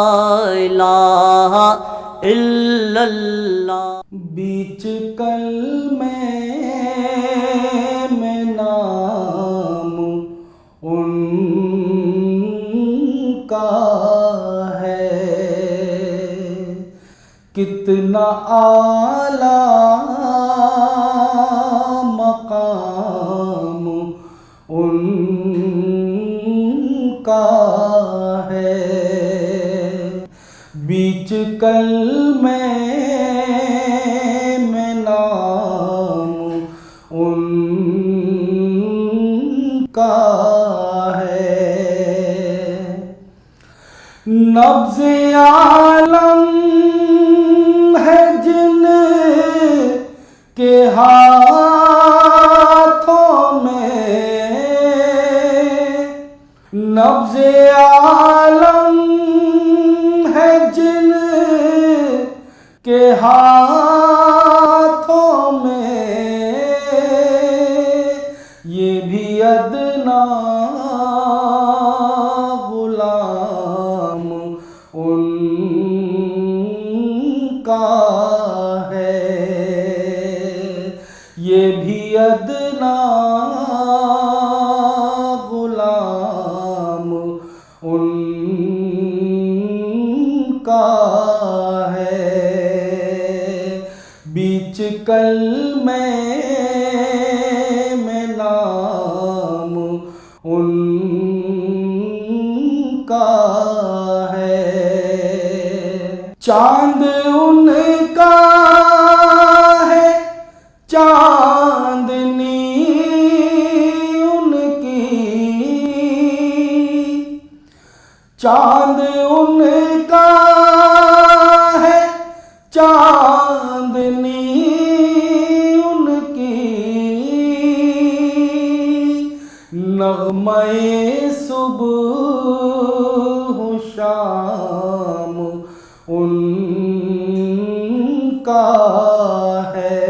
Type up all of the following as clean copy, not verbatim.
इलाहा इल्लल्लाह। बीच में नाम उनका है, कितना आला मकाम उनका है। बीच में नाम उनका है। नब्ज़े आलम है जिन के हाथों में, नब्ज़े आलम है जिन के हाथों में, ये भी अदना गुलाम उनका है, ये भी अदना गुलाम उनका है। बीच में नाम उनका है। चांद उनका है चांदनी उनकी, चांद उनका है चांदनी उनकी, नग़्मे सुबह शाम उनका है,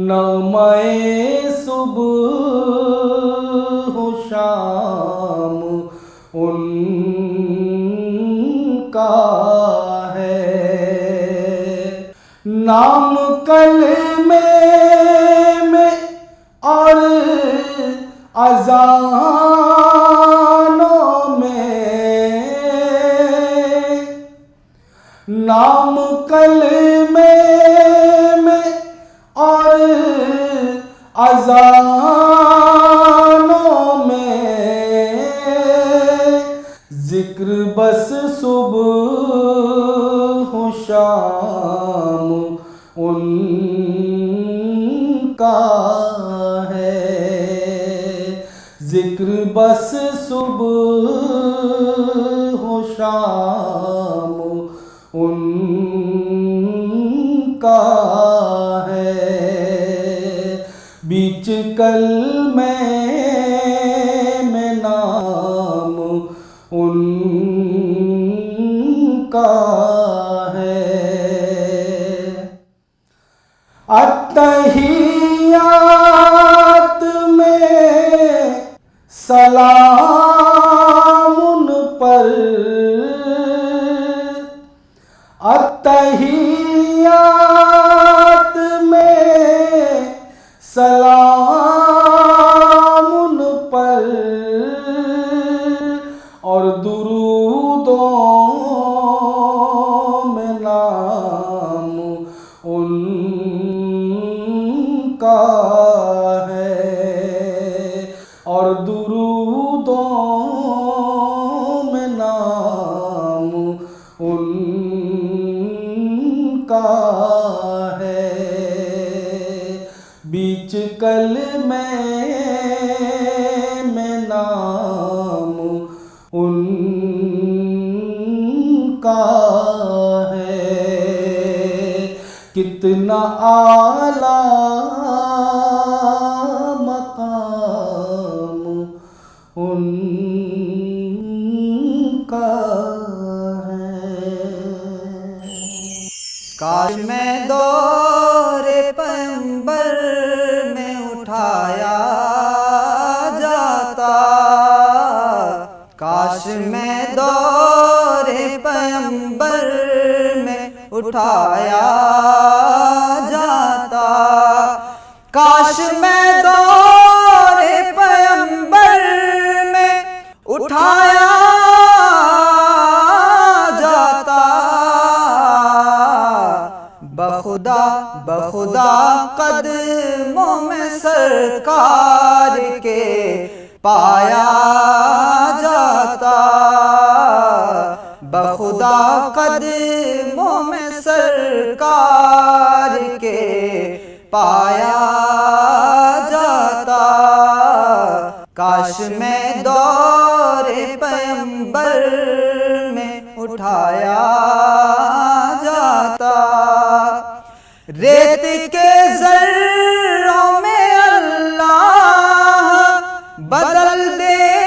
नग़्मे सुबह शाम उनका है। नाम कलमे में और अज़ानों में, नाम कलमे में और अज़ानों में, ज़िक्र बस सुबह शाम उनका है, ज़िक्र बस सुबह शाम उनका है। बीच में नाम उनका है। अत्तहियात में सलाम उन पर, अत्तहियात में सलाम उन पर, और दुरूदों में नाम उनका है, और दुरूदों में नाम उनका है। बीच में नाम उनका है, कितना आला मकाम उनका है। काश मैं दौरे पैगंबर में उठाया जाता, काश मैं दौरे पैगंबर में उठाया जाता। काश मैं दौरे पैगंबर में उठाया जाता। बखुदा बखुदा कदमों में सरकार के पाया जाता। बखुदा कदमों में सरकार के पाया जाता। काश मैं दौरे पैगंबर में उठाया जाता। रेत के ज़र्रों में अल्लाह बदल देता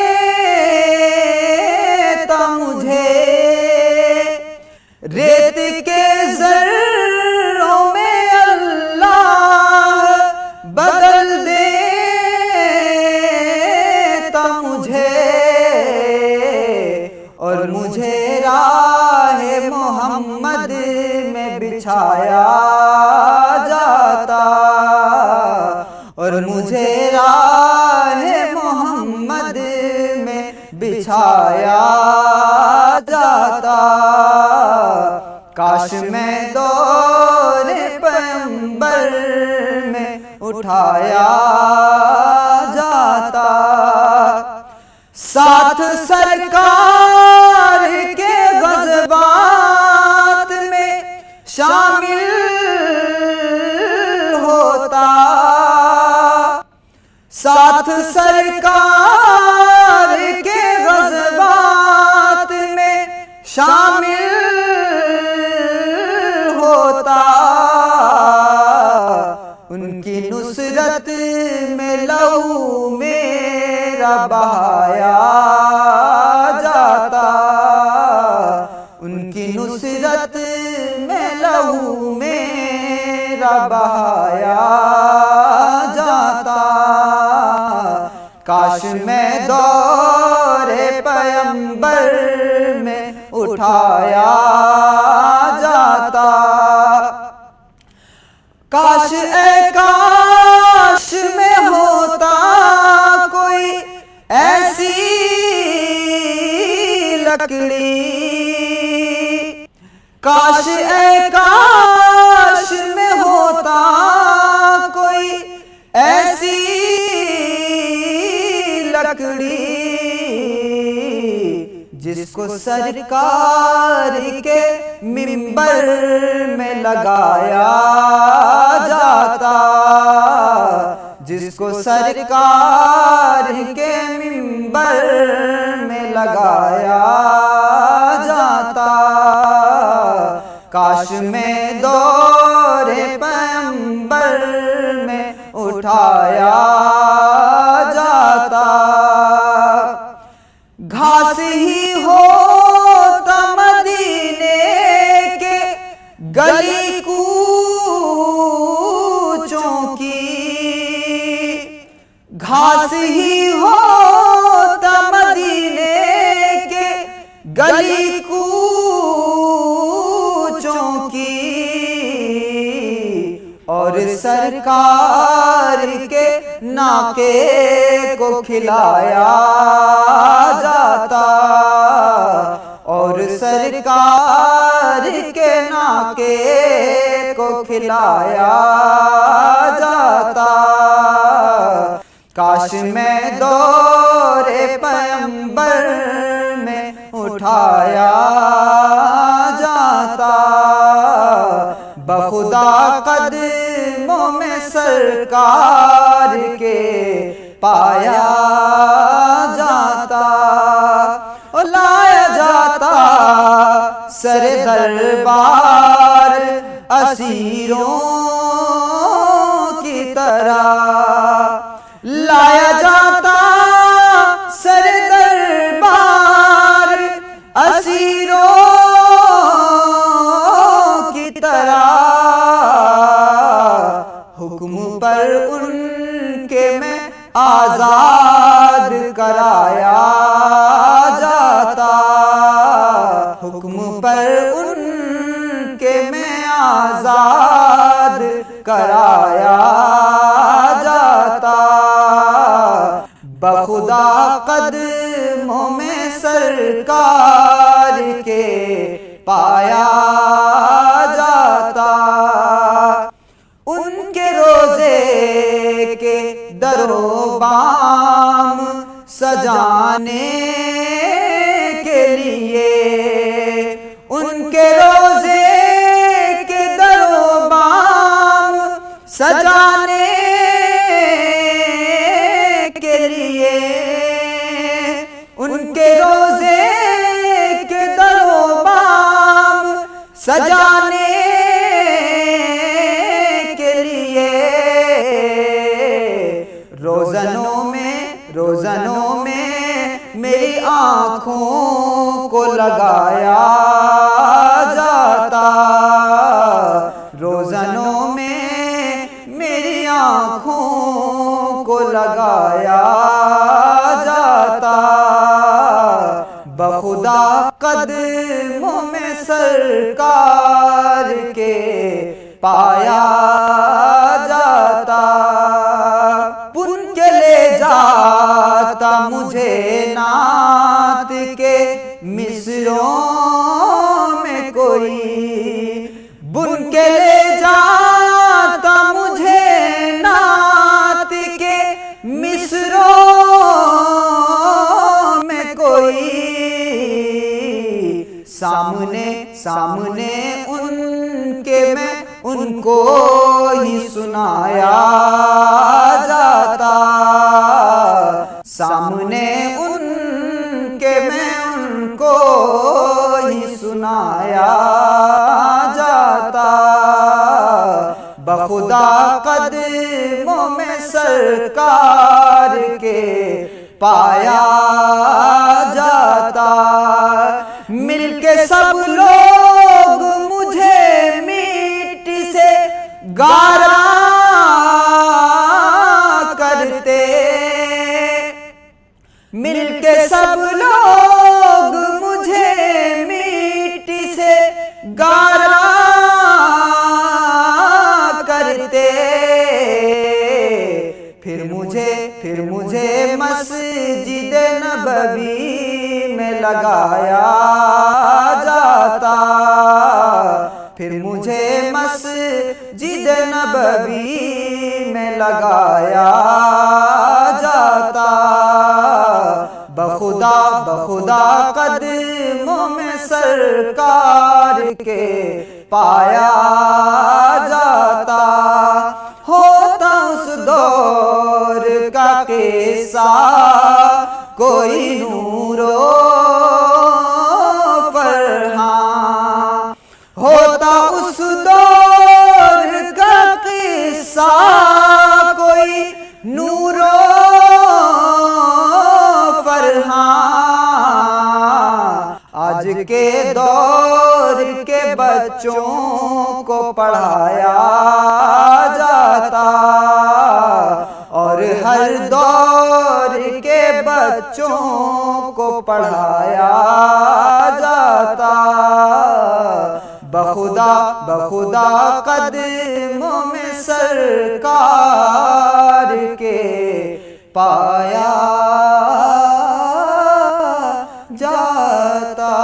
मुझे। रेत के ज़र्रों में अल्लाह बदल देता मुझे। और मुझे राह मोहम्मद में बिछाया जाता। और मुझे राह मोहम्मद में बिछाया जाता। काश मैं दौरे पैगंबर में उठाया जाता। साथ सरकार के ग़ज़वात में शामिल होता। साथ सरकार के ग़ज़वात में शामिल होता। उनकी नुसरत में लहू मेरा बहाया जाता। उनकी नुसरत में लहू मेरा बहाया जाता। काश मैं दौरे पैगंबर में उठाया जाता। काश काश में होता कोई ऐसी लकड़ी। काश काश में होता कोई ऐसी लकड़ी जिसको सरकार के मिंबर में लगाया जाता। जिसको सरकार के मिंबर में लगाया जाता। काश मैं दौरे पैगंबर में उठाया जाता। घास ही होता मदीने के गली कूचों की। घास ही होता मदीने के गली कूचों की। और सरकार के नाके को खिलाया जाता। और सरकार के नाके को खिलाया जाता। काश मैं दौरे पैगंबर में उठाया जाता। बखुदा कदमों में सरकार के पाया जाता। और लाया जाता सरे दरबार असीरों की तरह। लाया जाता सरे दरबार असीरों की तरह। हुक्म पर उनके में आजाद कराया जाता। हुक्म पर उनके में आजाद कराया जाता। बखुदा कदमों में सरकार के पाया जाता। उनके रोजे के दरो बाम सजाने के लिए, उनके रोजे के दरो बाम सजाने के लिए, उनके रोजे के दरो बाम सजाने के लिए रोज़नों में मेरी आँखों को लगाया जाता। रोज़नों में मेरी आँखों को लगाया जाता। बखुदा कदमों में सरकार के पाया जाता। पुन के ले जाता मुझे नात के मिसरों में कोई, बुन के ले जाता मुझे नात के मिसरों में कोई। सामने उनके मैं उनको ही सुनाया जाता। सामने उनके मैं उनको ही सुनाया जाता। बखुदा कदमों में सरकार के पाया जाता। मिलके सब लोग मुझे मिट्टी से गारा करते, मिलके सब लोग मुझे मिट्टी से गारा करते। फिर मुझे मस्जिद नबवी में लगाया जाता। फिर मुझे मस्जिद नबवी में लगाया जाता। बखुदा कदमों में सरकार के पाया जाता। होता उस दौर का किस्सा कोई नूरो फरहां। होता उस दौर का किस्सा कोई नूरो फरहां। आज के दौर के बच्चों को पढ़ाया जाता और हर दौर के बच्चों को पढ़ाया जाता। बखुदा कदमों में सरकार के पाया जाता।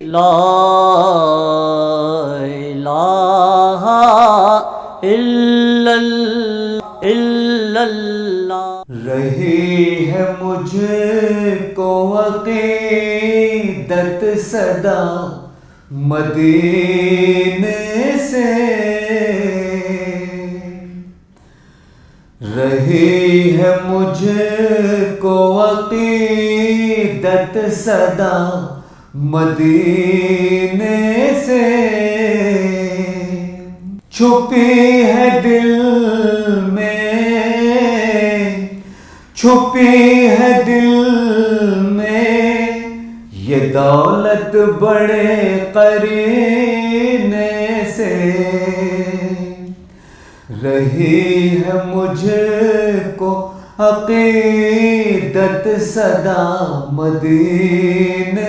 ला इलाहा इल्लल्लाह। रही है मुझको अक़ीदत सदा मदीने से। रही है मुझको अक़ीदत सदा मदीने से। छुपी है दिल में, छुपी है दिल में ये दौलत बड़े करीने से। रही है मुझको अक़ीदत सदा मदीने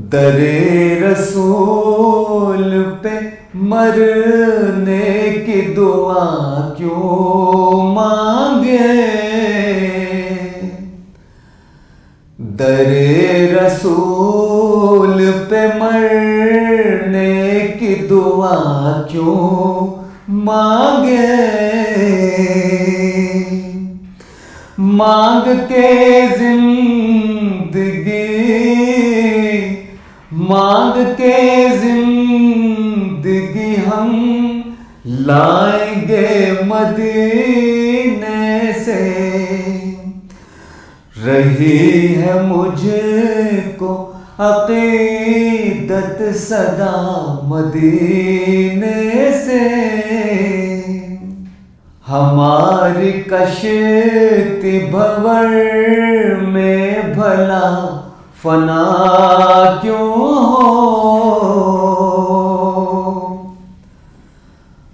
दरे रसूल पे मरने की दुआ क्यों मांगे, दरे रसूल पे मरने की दुआ क्यों मांगे। मांग के जिंदगी, मांग के जिंदगी हम लाएंगे मदीने से। रही है मुझको अकीदत सदा मदीने से। हमारी कश्ती भंवर में भला फना क्यों हो,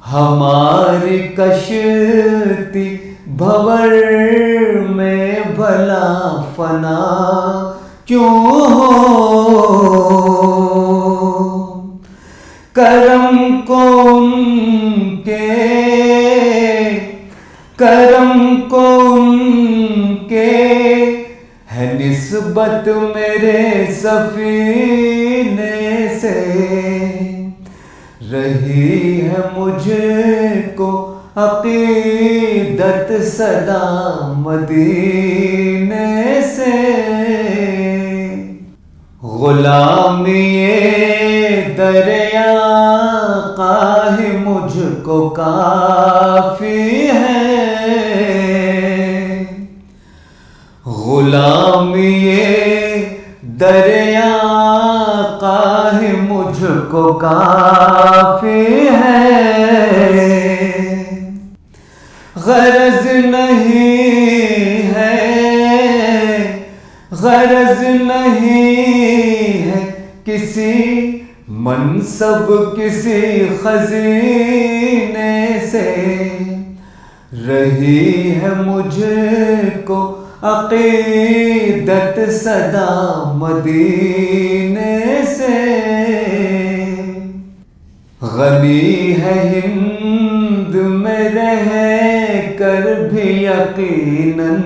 हमारी कश्ती भंवर में भला फना क्यों हो। करम को उनके, करम को उनके है निस्बत मेरे सफीने से। रही है मुझको अकीदत सदा मदीने से। गुलामी दरिया काहे मुझको काफी है, गुलामी दरिया काहे मुझको काफी है। गरज नहीं है, गरज नहीं है किसी मनसब किसी खजीने से। रही है मुझको अकीदत सदा मदीने से। गनी है हिंद में रह कर भी यकीनन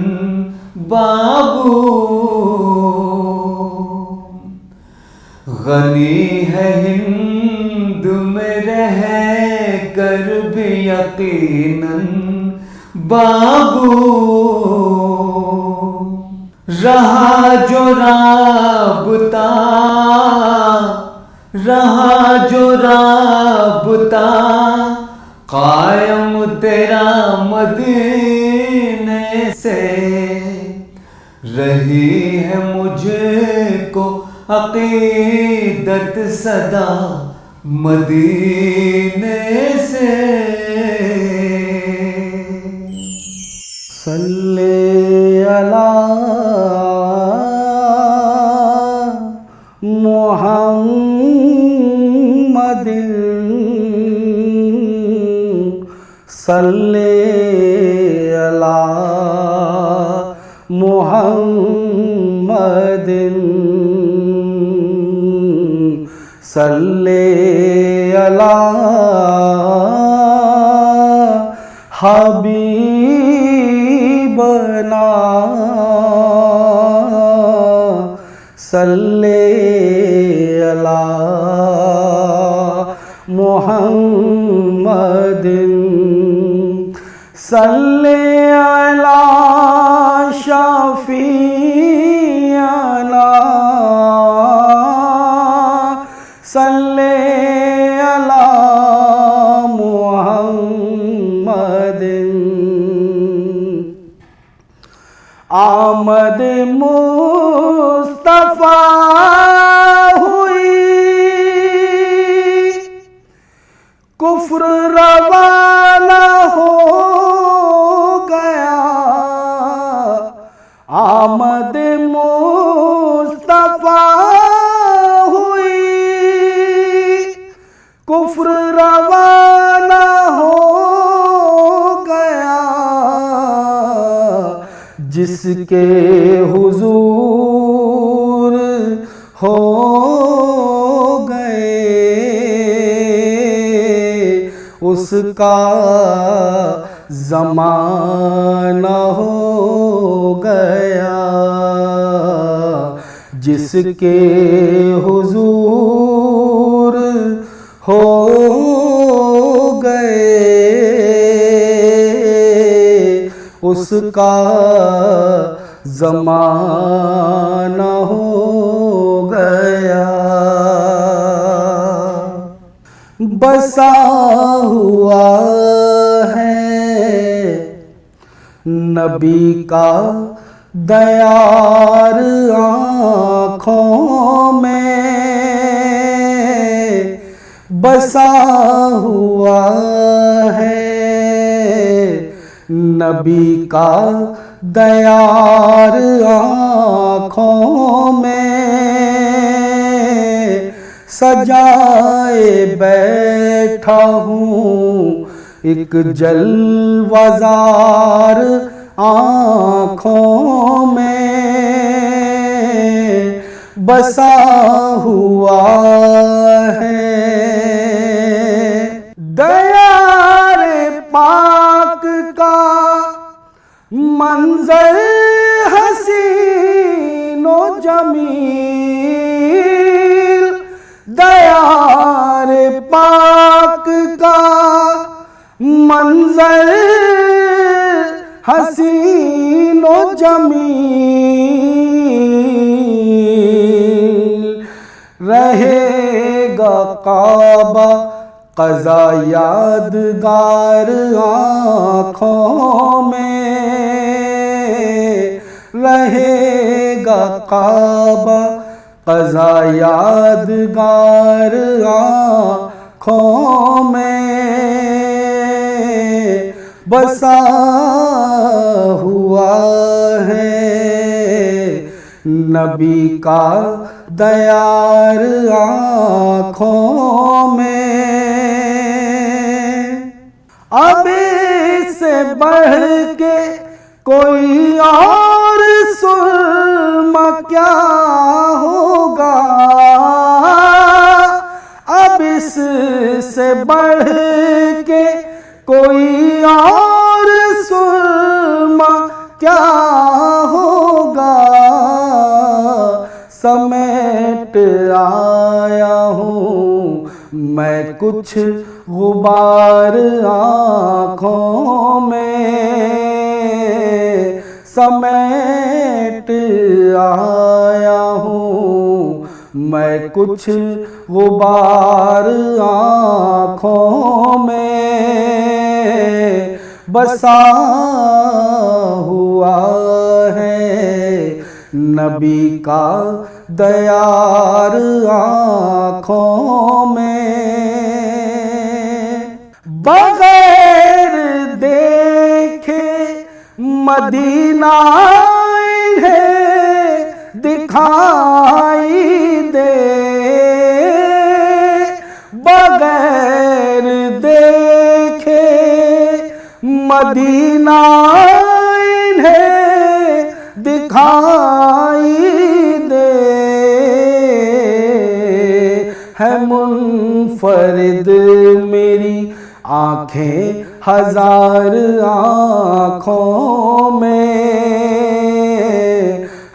बाबू, गनी है हिंद में रह कर भी यकीनन बाबू। रहा जो राबता, रहा जो राबता कायम तेरा मदीने से। रही है मुझको अकीदत सदा मदीने से। सल्ले अला मुहम्मदिन, सल्ले अला मुहम्मदिन, सल्ले अला हबीबना, सल्ले अला मुहम्मदिन, सल्ले अला शाफियाना, सल्ले अला मुहम्मदिन। आमद मुस्तफा हुई, कुफ्र रवाना हो गया। आमद मुस्तफा हुई, कुफ्र रवाना हो गया। जिसके हुजूर हो उसका ज़माना हो गया। जिसके हुजूर हो गए उसका ज़माना हो गया। बसा हुआ है नबी का दयार आँखों में, बसा हुआ है नबी का दयार आँखों में। सजाए बैठा हूँ एक जलवाज़ार आँखों में, बसा हुआ है दयारे पाक का मंजर हसीनो जमील। दयारे पाक का मंजर हसीनो जमील। रहेगा काबा क़ज़ा यादगार आँखों में, रहेगा काबा क़ज़ा यादगार आँखों में। बसा हुआ है नबी का दयार आँखों में। अब इससे बढ़ के कोई और सुरमा क्या होगा। अब इससे बढ़ के कोई और सुरमा क्या होगा। समेट आया हूँ मैं कुछ गुबार आँखों में, समेट आया हूँ मैं कुछ गुबार आँखों में। बसा हुआ है नबी का दयार आँखों में। बगैर देखे मदीना इन्हें दिखाई दे, बगैर देखे मदीना इन्हें दिखाई दे। है मुनफरिद मेरी आँखें हजार आँखों में,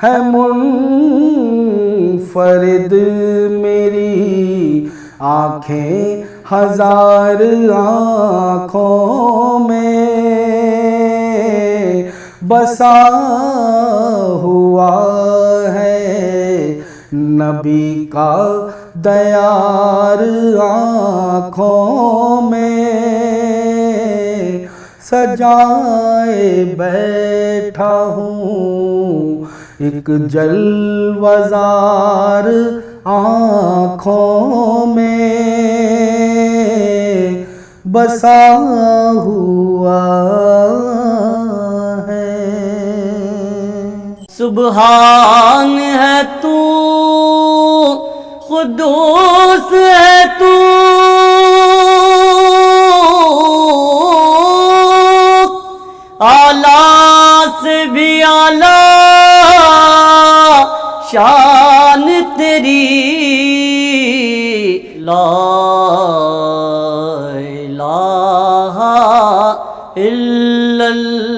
है मुनफरिद मेरी आँखें हजार आँखों में। बसा हुआ है नबी का दयार आँखों में। सजाए बैठा हूँ एक जलवाज़ार आँखों में। बसा हुआ है। सुबहान है तू, खुदूस है तू, आला से भी आला शान तेरी। ला इलाहा इल्लल्लाह